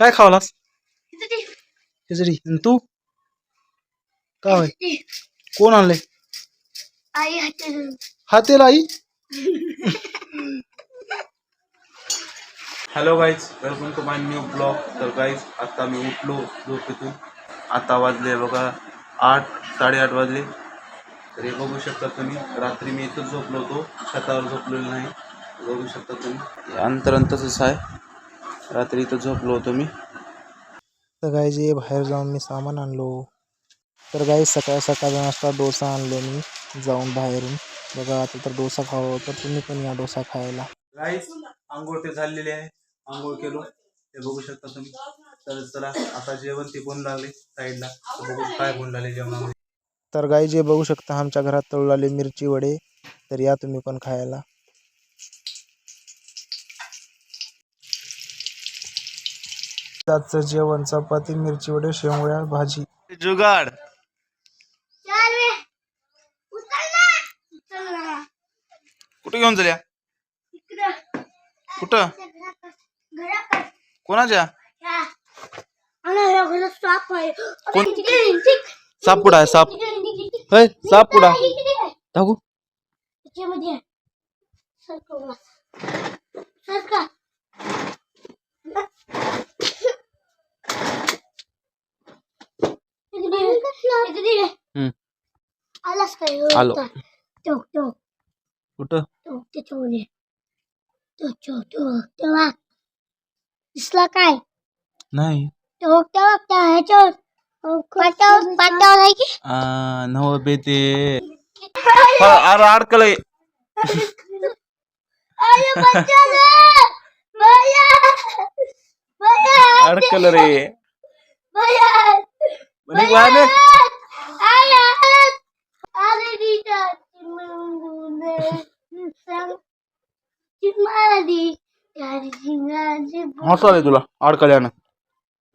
काय खावलास? खिचडी. आणि तू काय होय? कोण आणले? आई हातेल आई. Hello guys, welcome to my new blog. तर गाईज आता मी उठलो झोपेतून. आता वाजले बघा 8, 8:30 वाजले. तर हे बघू शकता तुम्ही, रात्री मी इथंच झोपलो होतो, छतावर झोपलेलो नाही. बघू शकता तुम्ही, अंतरण तसंच आहे. रात्री इथं झोपलो होतो मी. तर गाईज ये बाहेर जाऊन मी सामान आणलो. तर गाईज सकाळ सकाळ नाश्ता डोसा आणलो मी जाऊन बाहेरून. बघा आता तर डोसा खावा, तर तुम्ही पण या डोसा खायला. गाईज आंघोळ ते झालेले आहे, आंघोळ केलो हे बघू शकता तुम्ही. तर चला आता जेवण ते बनू लागले साईडला. बघू काय बनू लागले जेवणामध्ये. तर गाई जे बघू शकता आमच्या घरात तळू लागले मिरची वडे. तर या तुम्ही पण खायला. त्याचं जेवण चपाती, मिरची वडे, शेवया, भाजी. जुगाड कुठे घेऊन चालल्या? कुठं? कोणाच्या? साप कुठं आहे? साप होय, साप कुठं दाखवू? आलो. कुठं? दिसला काय? नाही. पाट्यावर आहे की? नव बेते अडकलय. अडकल रे. हसू तुला अडकल्यानं.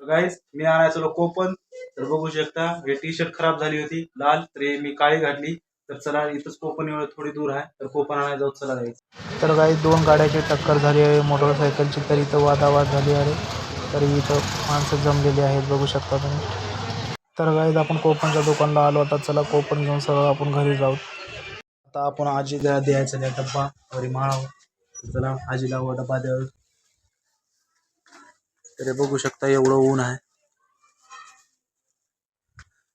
गाईस मी आणायचो कोपन. तर बघू शकता हे टी शर्ट खराब झाली होती लाल, तर मी काळी घातली. तर चला इथंच कोपन एवढं थोडी दूर आहे, तर कोपन आणायला जाऊ. चला गाईस. तर गाईस दोन गाड्याची टक्कर झाली आहे मोटरसायकलची. तर इथं वादावाद झाली आहे. तर इथं माणसं जमलेली आहेत बघू शकता तुम्ही. तर गाईस आपण कोपनच्या दुकानला आलो. आता चला कोपन घेऊन सरळ आपण घरी जाऊ. आता आपण आजीला द्यायचा नाही डब्बा घरी माळावं. चला आजीला डब्बा द्यावा. तर बघू शकता एवढं ऊन आहे.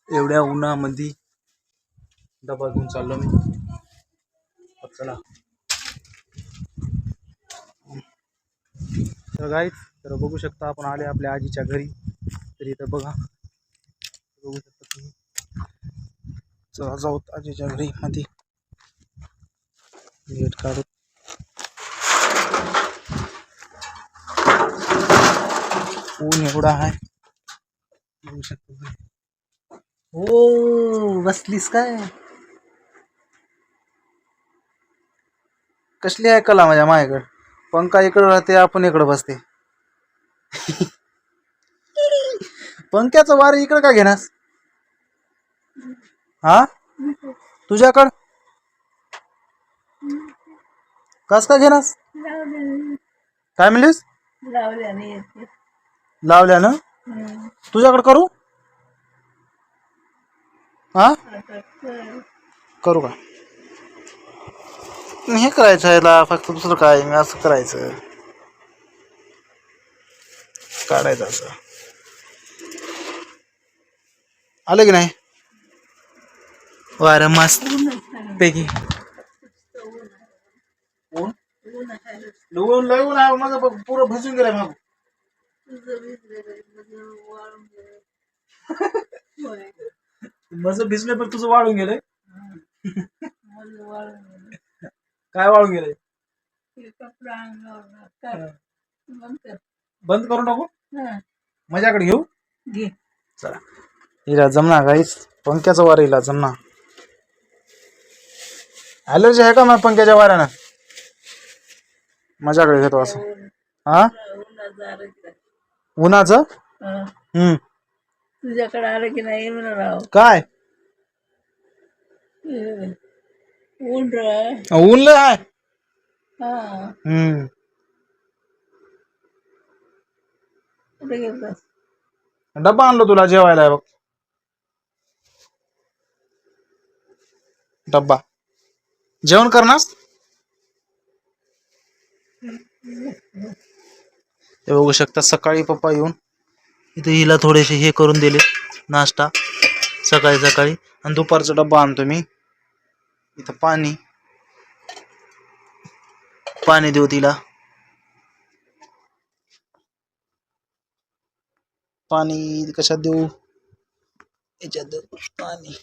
एवढ्या उन्हामध्ये डबा घेऊन चाललो मी. चला तर गाईज तर बघू शकता आपण आले आपल्या आजीच्या घरी. तर इथं बघा बघू शकता तुम्ही. चला जाऊ आजीच्या घरी मध्ये गेट काढू. ऊन एवढा आहे बघू शकता. हो बसलीस काय? कसली आहे कला माझ्या माझ्याकडे. पंखा इकडे राहते, आपण इकडे बसते. पंख्याचं वार इकडे का घेणार? हा तुझ्याकड कस का घेणार? काय म्हणलीस? लावल्यानं तुझ्याकडे करू? हा करू का? हे करायचं आहे फक्त, दुसरं काय मी असं करायचं काढायचं असं. आलं की नाही वारं मस्त पैकी. ऊन लय ऊन आहे माझं पुरं भजून गेलाय मग. माझं भिजलंय पण तुझं वाळून गेलंय. काय वाळून गेलंय? बंद करू नको. माझ्याकडे घेऊ घे. चला हिला जमना गाईस, पंख्याचा वार हिला जमना. ॲलर्जी आहे का मग पंख्याच्या वाऱ्यानं? माझ्याकडे घेतो असं. हा उन्हाचं तुझ्याकडे आलं की नाही म्हणा. काय ऊन लय आहे. कुठे गेलतास? डब्बा आणलो तुला जेवायला आहे बघ. डब्बा जेवण करणार. हे बघू शकता सकाळी पप्पा येऊन इथे हिला थोडेसे हे करून दिले नाश्ता सकाळी सकाळी. आणि दुपारचा डब्बा आणतो मी. इथं पाणी पाणी देऊ तिला. पाणी कशात देऊ. याच्यात देऊ पाणी.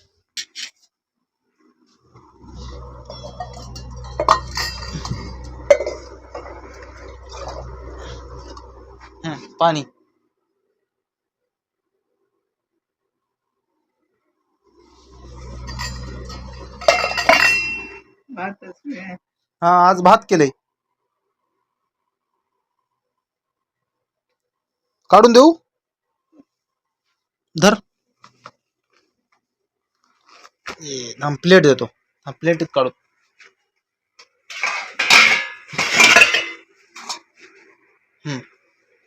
पाणी हा आज भात केलंय. काढून देऊ. धर प्लेट देतो. प्लेटीत काढू.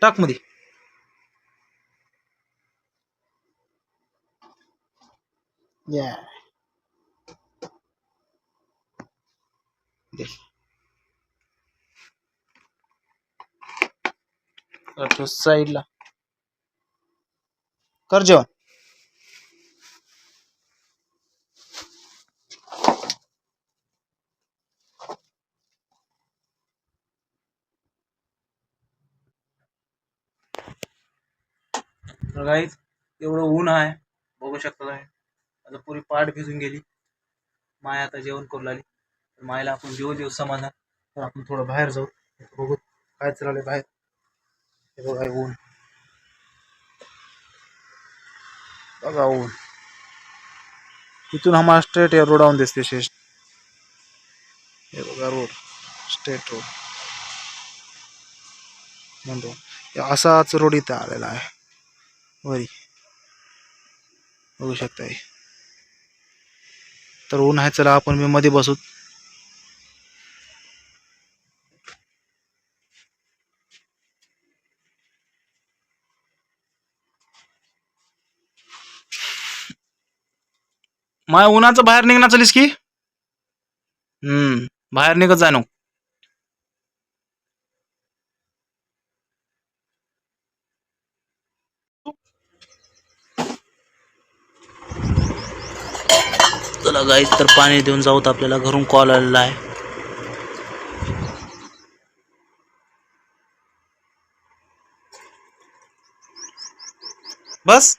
टाक मध्ये. साईडला कर जेवण. गाईज एवढं ऊन आहे बघू शकता तुम्ही. आता पुरी पाठ भिजून गेली. माया आता जेवण करू लागली. तर मायला आपण जेव समाधान. तर आपण थोडं बाहेर जाऊ बघू काय चाललंय बाहेर. हे बघा ऊन बघा ऊन. इथून आम्हाला स्ट्रेट या रोडावरून दिसते शेष. हे बघा रोड स्ट्रेट रोड म्हणतो. असाच रोड इथं आलेला आहे वरी बघू शकताय. तर ऊन आहे. चला आपण मी मध्ये बसू. माय उन्हाचं बाहेर निघणार चलीस की. बाहेर निघत जाय नो. चला गाईस तर पाणी देऊन जाऊत. आपल्याला घरून कॉल आलेला आहे. बस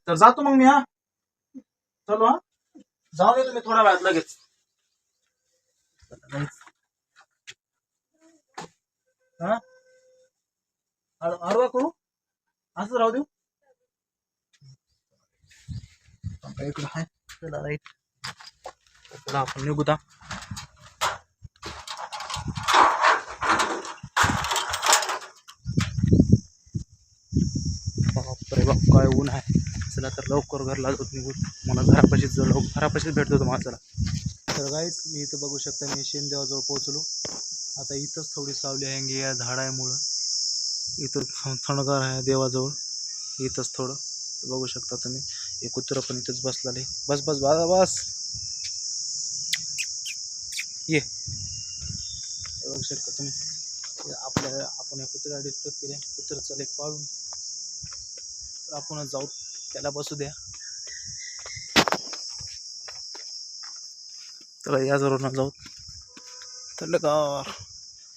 तर जातो मग मी. हा चलो. हा जाऊन येतो मी थोड्या वेळात लगेच. हा हळवा करू असं राहू देऊ. इकडं आहे चला राईट. चला आपण निघू. बापरे बाप काय ऊन आहे. चला तर लवकर घरला जाऊन निघू. मला घरापाशीच भेटतो तुम्हाला. चला तर गाईस मी इथं बघू शकता मी शेणदेवाजवळ पोहोचलो. आता इथंच थोडी सावली आहे या झाडामुळं. इथं थंडगार आहे देवाजवळ. इथंच थोडं बघू शकता तुम्ही. एक कुत्र पण इथंच बसलेलं आहे. बस बस बस ये. बघू शकता तुम्ही. आपण या कुत्र्याला डिस्टर्ब केले. कुत्र चले पाळून. तर आपण जाऊ त्याला बसू द्या. तर या जरूर जाऊ. थंडगार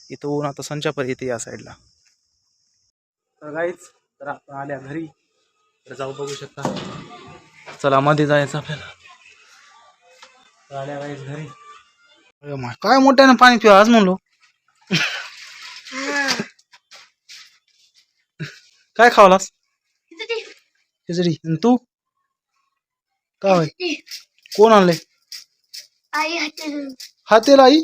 इथं ऊन आता संचापर येते या साईडला. तर गाईच तर आपण आल्या घरी. तर जाऊ बघू शकता. चला मध्ये जायचं आपल्याला. तर आल्या गाईच घरी. काय मोठ्यानं पाणी पिवा आज म्हणलो. काय खावलास. खिचडी. तू काय कोण आणले. आई हातेला आई.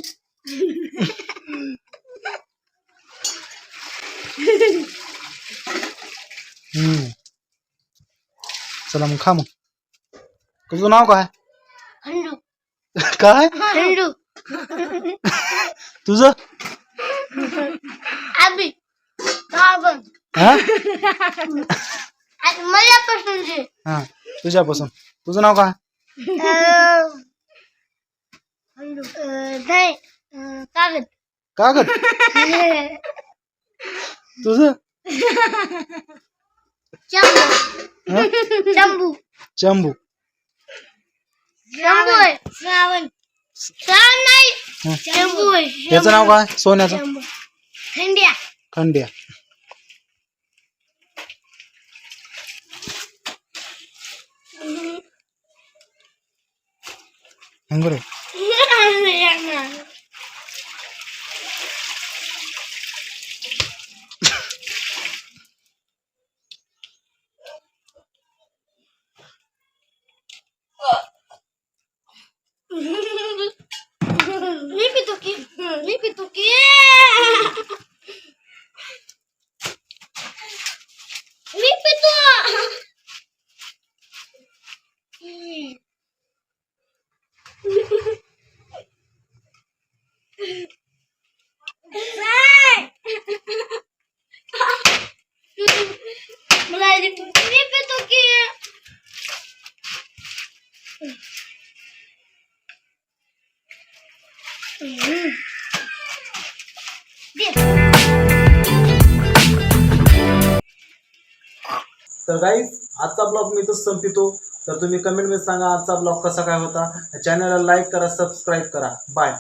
चला मग खा. मग तुझं नाव काय. हंडू. काय हंडू. तुझं आबी बाबन हा आणि मला पसंत हा तुझ्यापासून तुझं नाव काय नाही कागद कागद तुझं चंबू हा? चंबू चंबू चंबू आहे श्रावण श्रावण नाही हं. चंबू आहे याचं नाव काय सोन्याचं चंबू खंड्या खंड्या हंगरे मी पितो की मी पितो की मी पितो मला मी पितो की तर गाईज आजचा ब्लॉग मी इथंच संपितो तर तुम्ही कमेंटमध्ये सांगा आजचा ब्लॉग कसा काय होता चॅनलला लाईक करा सबस्क्राईब करा बाय